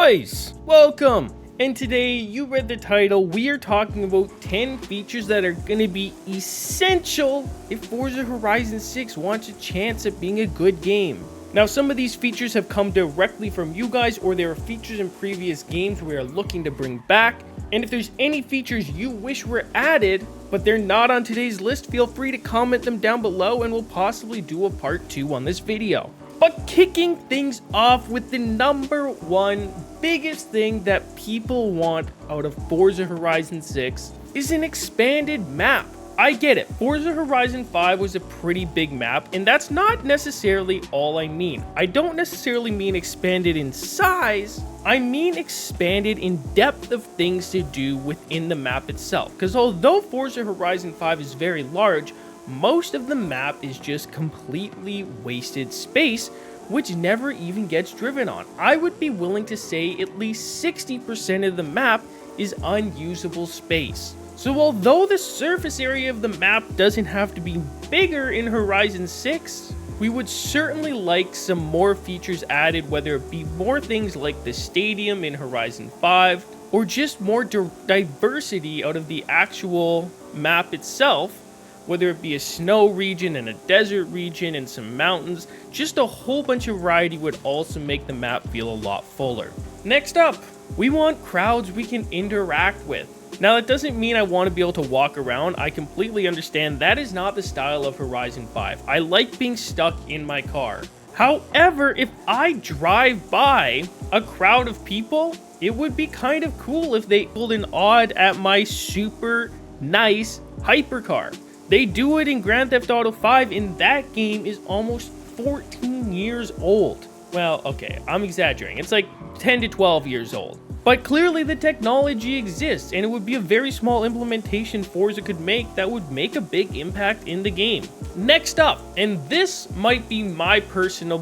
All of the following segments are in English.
guys, welcome! And today, you read the title, we are talking about 10 features that are going to be essential if Forza Horizon 6 wants a chance at being a good game. Now, some of these features have come directly from you guys, or there are features in previous games we are looking to bring back. And if there's any features you wish were added, but they're not on today's list, feel free to comment them down below and we'll possibly do a part 2 on this video. But kicking things off with the number one biggest thing that people want out of Forza Horizon 6 is an expanded map. I get it, Forza Horizon 5 was a pretty big map, and that's not necessarily all I mean. I don't necessarily mean expanded in size, I mean expanded in depth of things to do within the map itself. Because although Forza Horizon 5 is very large, most of the map is just completely wasted space, which never even gets driven on. I would be willing to say at least 60% of the map is unusable space. So although the surface area of the map doesn't have to be bigger in Horizon 6, we would certainly like some more features added, whether it be more things like the stadium in Horizon 5, or just more diversity out of the actual map itself, whether it be a snow region and a desert region and some mountains. Just a whole bunch of variety would also make the map feel a lot fuller. Next up, we want crowds we can interact with. Now, that doesn't mean I want to be able to walk around. I completely understand that is not the style of Horizon 5. I like being stuck in my car. However, if I drive by a crowd of people, it would be kind of cool if they pulled an odd at my super nice hypercar. They do it in Grand Theft Auto 5, and that game is almost 14 years old. Well, okay, I'm exaggerating. It's like 10 to 12 years old. But clearly the technology exists, and it would be a very small implementation Forza could make that would make a big impact in the game. Next up, and this might be my personal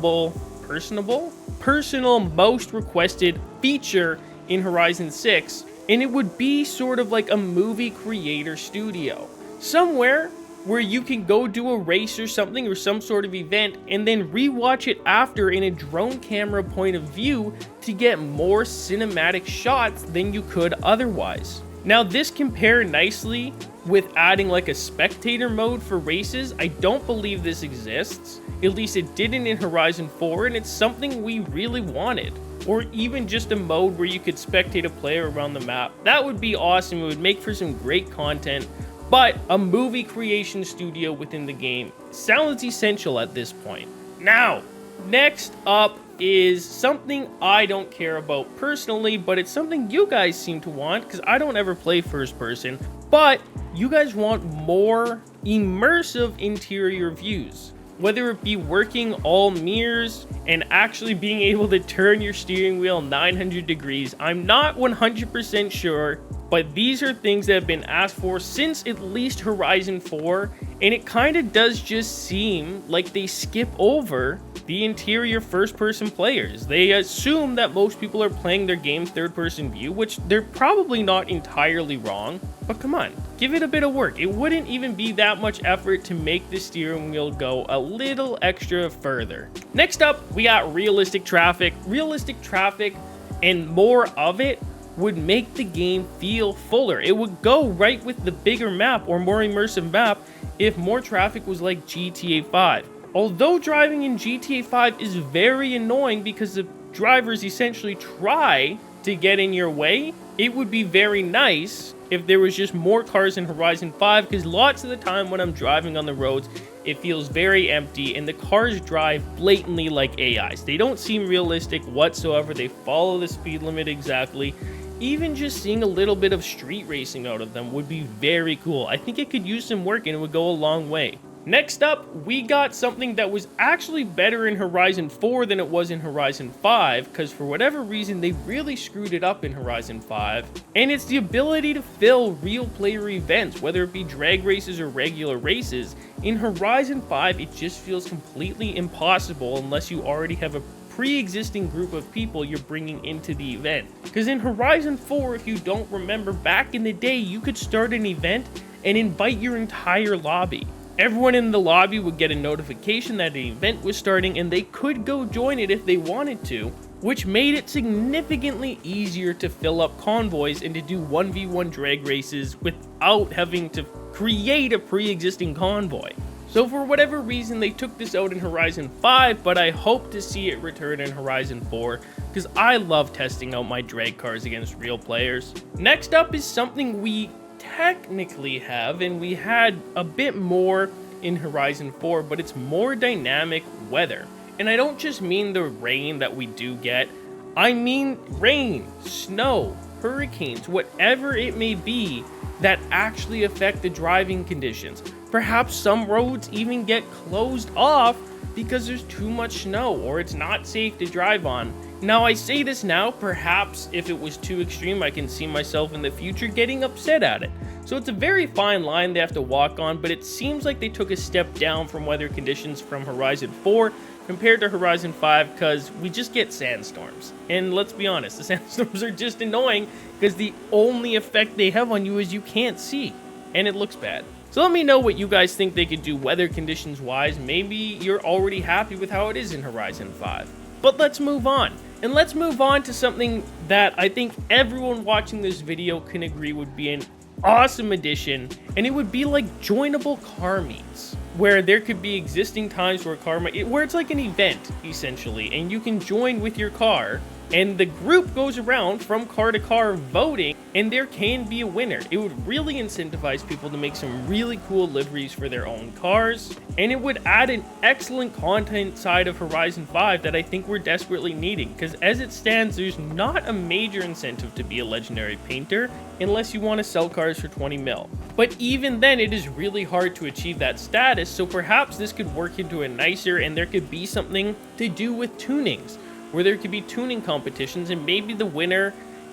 most requested feature in Horizon 6, and it would be sort of like a movie creator studio. Somewhere where you can go do a race or something, or some sort of event, and then rewatch it after in a drone camera point of view to get more cinematic shots than you could otherwise. Now, this compares nicely with adding like a spectator mode for races. I don't believe this exists. At least it didn't in Horizon 4, and it's something we really wanted. Or even just a mode where you could spectate a player around the map. That would be awesome. It would make for some great content. But a movie creation studio within the game sounds essential at this point. Now, next up is something I don't care about personally, but it's something you guys seem to want, because I don't ever play first person, but you guys want more immersive interior views. Whether it be working all mirrors and actually being able to turn your steering wheel 900 degrees, I'm not 100% sure, but these are things that have been asked for since at least Horizon 4, and it kind of does just seem like they skip over the interior first-person players. They assume that most people are playing their game third-person view, which they're probably not entirely wrong, but come on, give it a bit of work. It wouldn't even be that much effort to make the steering wheel go a little extra further. Next up, we got realistic traffic. Realistic traffic and more of it would make the game feel fuller. It would go right with the bigger map or more immersive map if more traffic was like GTA 5. Although driving in GTA 5 is very annoying because the drivers essentially try to get in your way, it would be very nice if there was just more cars in Horizon 5, because lots of the time when I'm driving on the roads, it feels very empty and the cars drive blatantly like AIs. They don't seem realistic whatsoever. They follow the speed limit exactly. Even just seeing a little bit of street racing out of them would be very cool. I think it could use some work and it would go a long way. Next up, we got something that was actually better in Horizon 4 than it was in Horizon 5, because for whatever reason, they really screwed it up in Horizon 5. And it's the ability to fill real player events, whether it be drag races or regular races. In Horizon 5, it just feels completely impossible unless you already have a pre-existing group of people you're bringing into the event. Because in Horizon 4, if you don't remember, back in the day, you could start an event and invite your entire lobby. Everyone in the lobby would get a notification that an event was starting, and they could go join it if they wanted to, which made it significantly easier to fill up convoys and to do 1v1 drag races without having to create a pre-existing convoy. So for whatever reason, they took this out in Horizon 5, but I hope to see it return in Horizon 4, because I love testing out my drag cars against real players. Next up is something we technically have, and we had a bit more in Horizon 4, but it's more dynamic weather. And I don't just mean the rain that we do get, I mean rain, snow, hurricanes, whatever it may be that actually affect the driving conditions. Perhaps some roads even get closed off because there's too much snow or it's not safe to drive on. Now I say this now, perhaps if it was too extreme, I can see myself in the future getting upset at it. So it's a very fine line they have to walk on, but it seems like they took a step down from weather conditions from Horizon 4 compared to Horizon 5, because we just get sandstorms. And let's be honest, the sandstorms are just annoying because the only effect they have on you is you can't see, and it looks bad. So let me know what you guys think they could do weather conditions wise. Maybe you're already happy with how it is in Horizon 5. But let's move on. And let's move on to something that I think everyone watching this video can agree would be an awesome addition, and it would be like joinable car meets, where there could be existing times where where it's like an event essentially, and you can join with your car, and the group goes around from car to car voting, and there can be a winner. It would really incentivize people to make some really cool liveries for their own cars, and it would add an excellent content side of Horizon 5 that I think we're desperately needing, because as it stands, there's not a major incentive to be a legendary painter unless you want to sell cars for 20 mil. But even then, it is really hard to achieve that status, so perhaps this could work into a nicer, and there could be something to do with tunings, where there could be tuning competitions, and maybe the winner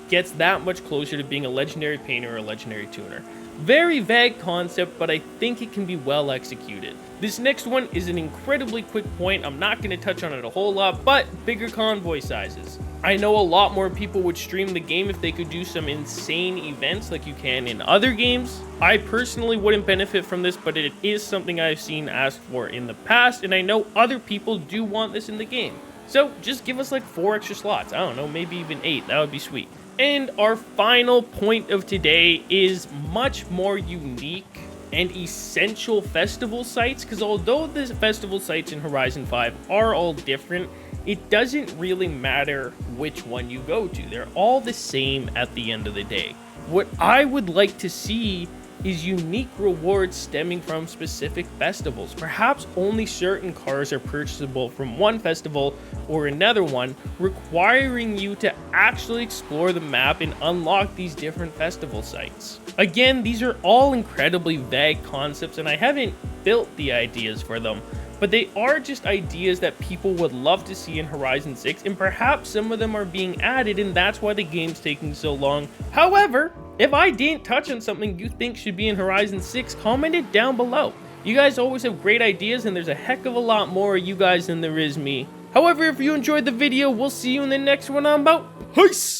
gets that much closer to being a legendary painter or a legendary tuner. Very vague concept, but I think it can be well executed. This next one is an incredibly quick point. I'm not going to touch on it a whole lot, but bigger convoy sizes. I know a lot more people would stream the game if they could do some insane events like you can in other games. I personally wouldn't benefit from this, but it is something I've seen asked for in the past, and I know other people do want this in the game. So just give us like 4 extra slots. I don't know, maybe even 8. That would be sweet. And our final point of today is much more unique and essential festival sites, because although the festival sites in Horizon 5 are all different, it doesn't really matter which one you go to. They're all the same at the end of the day. What I would like to see is unique rewards stemming from specific festivals. Perhaps only certain cars are purchasable from one festival or another one, requiring you to actually explore the map and unlock these different festival sites. Again, these are all incredibly vague concepts, and I haven't built the ideas for them, but they are just ideas that people would love to see in Horizon 6, and perhaps some of them are being added, and that's why the game's taking so long. However, if I didn't touch on something you think should be in Horizon 6, comment it down below. You guys always have great ideas, and there's a heck of a lot more of you guys than there is me. However, if you enjoyed the video, we'll see you in the next one. I'm out. Peace!